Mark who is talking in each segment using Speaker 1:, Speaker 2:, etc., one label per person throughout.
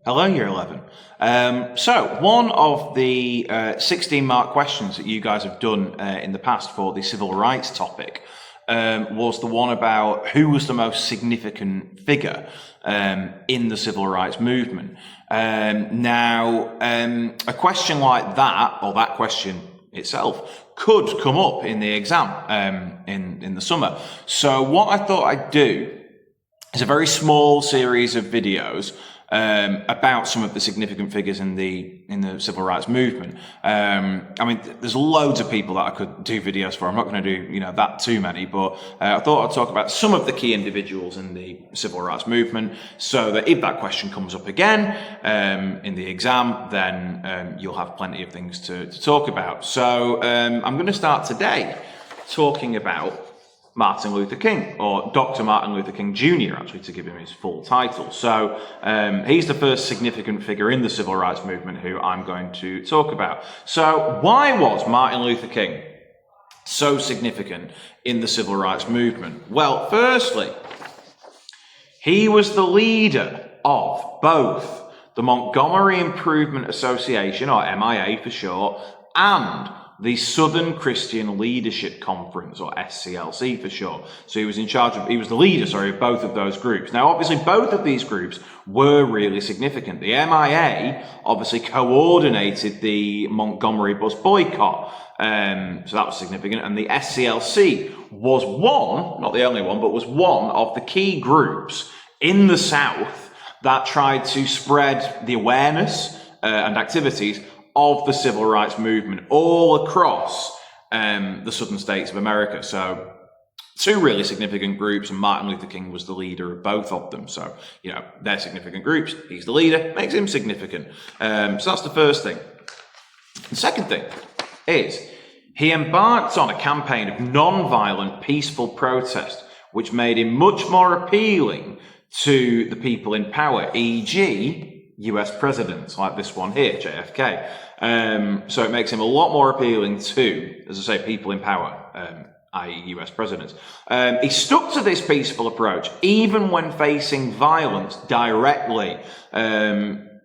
Speaker 1: Hello, Year 11. So, one of the 16 mark questions that you guys have done in the past for the civil rights topic was the one about who was the most significant figure in the civil rights movement. A question like that, or that question itself, could come up in the exam in the summer. So, what I thought I'd do is a very small series of videos about some of the significant figures in the civil rights movement. There's loads of people that I could do videos for. I'm not going to do that too many, but I thought I'd talk about some of the key individuals in the civil rights movement, so that if that question comes up again in the exam, then you'll have plenty of things to talk about. So I'm going to start today talking about Martin Luther King, or Dr. Martin Luther King Jr., actually, to give him his full title. So he's the first significant figure in the civil rights movement who I'm going to talk about. So why was Martin Luther King so significant in the civil rights movement? Well, firstly, he was the leader of both the Montgomery Improvement Association, or MIA for short, and the Southern Christian Leadership Conference, or SCLC for short. So he was the leader, of both of those groups. Now, obviously, both of these groups were really significant. The MIA obviously coordinated the Montgomery bus boycott. So that was significant. And the SCLC was one, not the only one, but was one of the key groups in the South that tried to spread the awareness and activities of the civil rights movement all across the southern states of America. So two really significant groups, and Martin Luther King was the leader of both of them. So, they're significant groups. He's the leader, makes him significant. So that's the first thing. The second thing is he embarked on a campaign of non-violent, peaceful protest, which made him much more appealing to the people in power, e.g., US presidents like this one here, JFK. So it makes him a lot more appealing to, as I say, people in power, i.e. US presidents. He stuck to this peaceful approach, even when facing violence directly.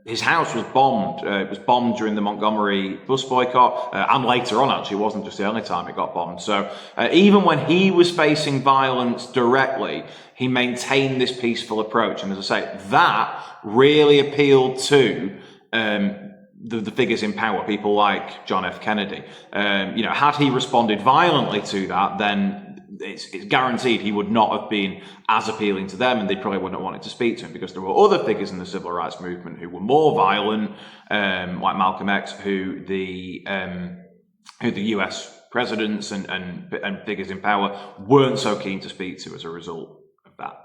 Speaker 1: His house was bombed. It was bombed during the Montgomery bus boycott, and later on, actually. It wasn't just the only time it got bombed. So even when he was facing violence directly, he maintained this peaceful approach. And as I say, that really appealed to the figures in power, people like John F. Kennedy. Had he responded violently to that, then it's guaranteed he would not have been as appealing to them, and they probably wouldn't have wanted to speak to him, because there were other figures in the civil rights movement who were more violent, like Malcolm X, who the US presidents and figures in power weren't so keen to speak to as a result of that.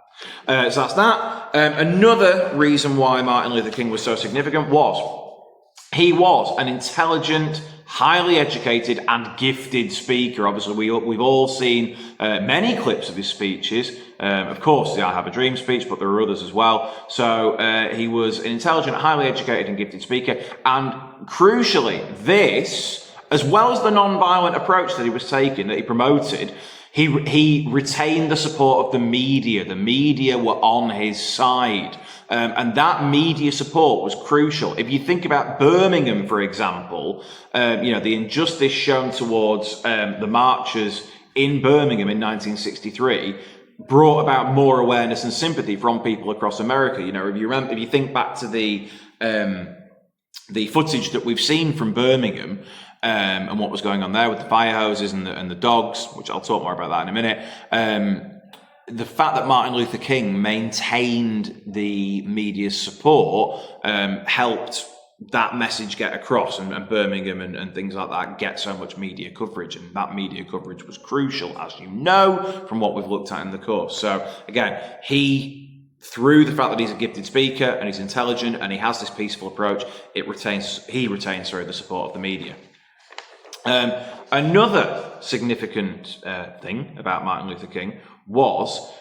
Speaker 1: So that's that. Another reason why Martin Luther King was so significant was he was an intelligent, highly educated and gifted speaker. Obviously, we've all seen many clips of his speeches. Of course, the I Have a Dream speech, but there are others as well. So he was an intelligent, highly educated and gifted speaker. And crucially, this, as well as the non-violent approach that he was taking, that he promoted, he retained the support of the media. The media were on his side. And that media support was crucial. If you think about Birmingham, for example, the injustice shown towards the marchers in Birmingham in 1963 brought about more awareness and sympathy from people across America. If you think back to the footage that we've seen from Birmingham, and what was going on there with the fire hoses and the dogs, which I'll talk more about that in a minute. The fact that Martin Luther King maintained the media's support helped that message get across, and Birmingham and things like that get so much media coverage, and that media coverage was crucial, as you know, from what we've looked at in the course. So again, through the fact that he's a gifted speaker and he's intelligent and he has this peaceful approach, he retains the support of the media. Another significant thing about Martin Luther King was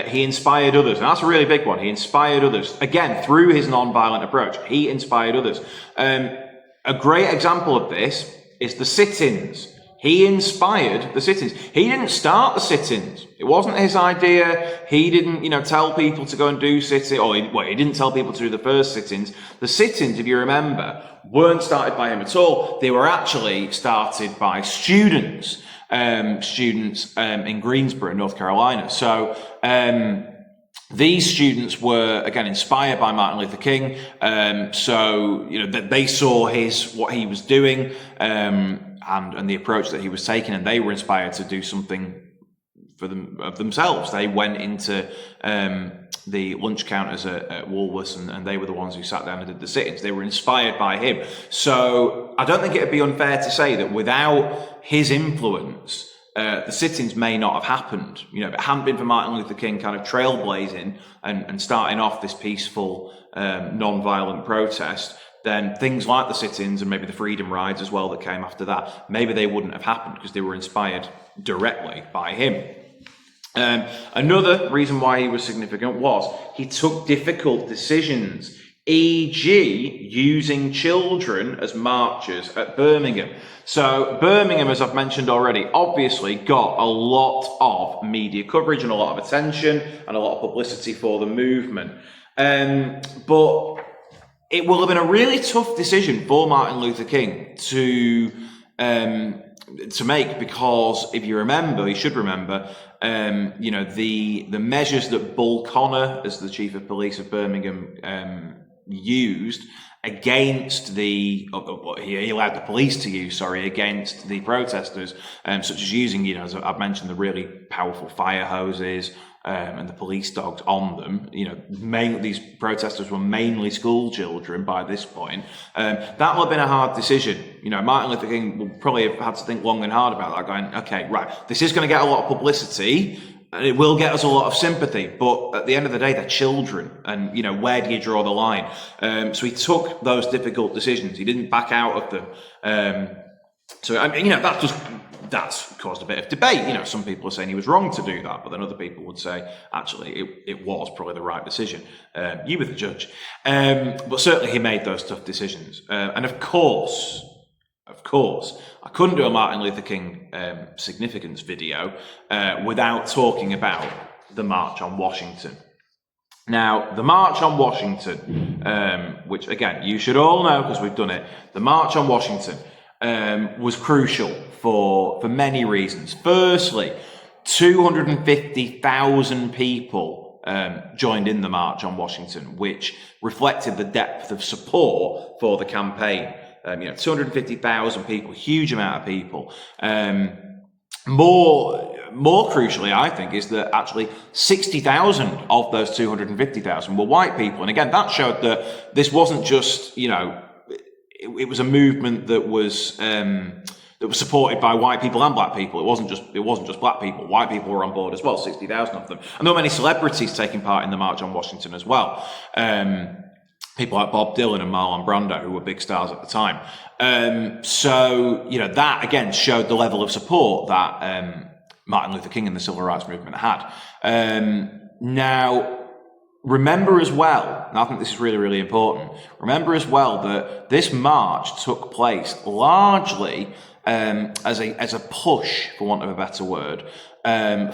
Speaker 1: he inspired others. And that's a really big one. He inspired others. Again, through his non-violent approach, he inspired others. A great example of this is the sit-ins. He inspired the sit-ins. He didn't start the sit-ins. It wasn't his idea. He didn't, tell people to go and do sit-ins. He didn't tell people to do the first sit-ins. The sit-ins, if you remember, weren't started by him at all. They were actually started by students in Greensboro, North Carolina. So, these students were, again, inspired by Martin Luther King. That they saw what he was doing, and the approach that he was taking, and they were inspired to do something of themselves. They went into the lunch counters at Woolworths, and they were the ones who sat down and did the sit-ins. They were inspired by him. So I don't think it would be unfair to say that without his influence, the sit-ins may not have happened. If it hadn't been for Martin Luther King kind of trailblazing and starting off this peaceful, non-violent protest, then things like the sit-ins and maybe the freedom rides as well that came after that, maybe they wouldn't have happened because they were inspired directly by him. Another reason why he was significant was he took difficult decisions, e.g. using children as marchers at Birmingham. So Birmingham, as I've mentioned already, obviously got a lot of media coverage and a lot of attention and a lot of publicity for the movement. But it will have been a really tough decision for Martin Luther King to make, because if you remember, you should remember, the measures that Bull Connor, as the chief of police of Birmingham, used against he allowed the police to use, against the protesters, such as using, as I've mentioned, the really powerful fire hoses, and the police dogs on them. These protesters were mainly school children by this point. That would have been a hard decision. Martin Luther King would probably have had to think long and hard about that, going, okay, right, this is going to get a lot of publicity, and it will get us a lot of sympathy, but at the end of the day, they're children, and, where do you draw the line? So he took those difficult decisions. He didn't back out of them. That's caused a bit of debate. Some people are saying he was wrong to do that, but then other people would say, actually, it was probably the right decision. You were the judge. But certainly he made those tough decisions. And of course, I couldn't do a Martin Luther King significance video without talking about the March on Washington. Now, the March on Washington, which again, you should all know because we've done it, the March on Washington was crucial for many reasons. Firstly, 250,000 people joined in the March on Washington, which reflected the depth of support for the campaign. 250,000 people, huge amount of people. More crucially, I think, is that actually 60,000 of those 250,000 were white people. And again, that showed that this wasn't just, it was a movement that was supported by white people and black people. It wasn't just black people. White people were on board as well, 60,000 of them. And there were many celebrities taking part in the March on Washington as well. People like Bob Dylan and Marlon Brando, who were big stars at the time. That again showed the level of support that Martin Luther King and the Civil Rights Movement had. Now, remember as well, and I think this is really, really important, remember as well that this march took place largely as a push, for want of a better word,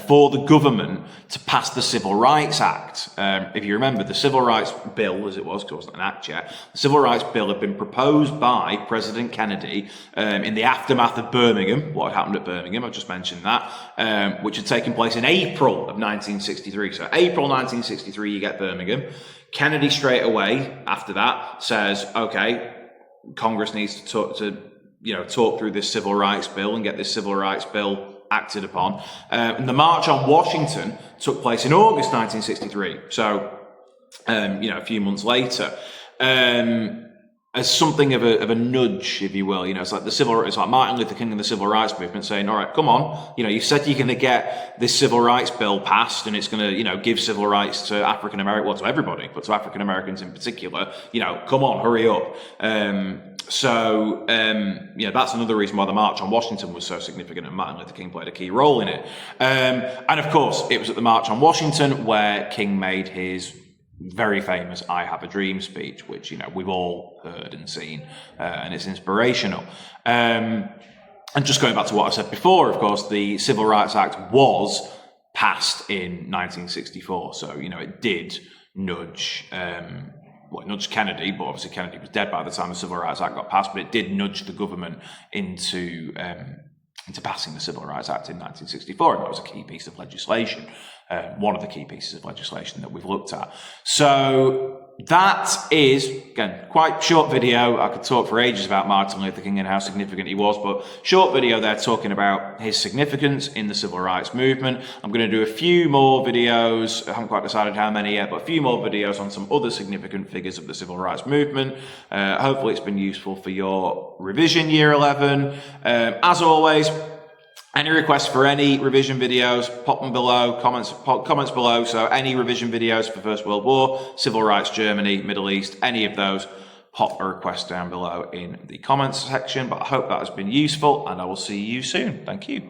Speaker 1: for the government to pass the Civil Rights Act. If you remember, the Civil Rights Bill, as it was, because it wasn't an act yet, the Civil Rights Bill had been proposed by President Kennedy in the aftermath of Birmingham, what had happened at Birmingham, I've just mentioned that, which had taken place in April of 1963. So April 1963, you get Birmingham. Kennedy straight away after that says, okay, Congress needs to talk through this Civil Rights Bill and get this Civil Rights Bill acted upon. And the March on Washington took place in August 1963. So, a few months later, as something of a nudge, if you will. It's like Martin Luther King and the Civil Rights Movement saying, all right, come on, you said you're going to get this Civil Rights Bill passed and it's going to, give civil rights to African Americans, well, to everybody, but to African Americans in particular, come on, hurry up. That's another reason why the March on Washington was so significant, and Martin Luther King played a key role in it. And of course, it was at the March on Washington where King made his very famous I Have a Dream speech, which, we've all heard and seen, and it's inspirational. And just going back to what I said before, of course, the Civil Rights Act was passed in 1964. So, you know, it did nudge, well, it nudged Kennedy, but obviously Kennedy was dead by the time the Civil Rights Act got passed, but it did nudge the government into passing the Civil Rights Act in 1964, and that was a key piece of legislation, one of the key pieces of legislation that we've looked at. So that is, again, quite short video. I could talk for ages about Martin Luther King and how significant he was, but short video there talking about his significance in the civil rights movement. I'm going to do a few more videos. I haven't quite decided how many yet, but a few more videos on some other significant figures of the civil rights movement. Hopefully it's been useful for your revision year 11. As always, any requests for any revision videos, pop them below, comments below. So any revision videos for First World War, Civil Rights, Germany, Middle East, any of those, pop a request down below in the comments section. But I hope that has been useful, and I will see you soon. Thank you.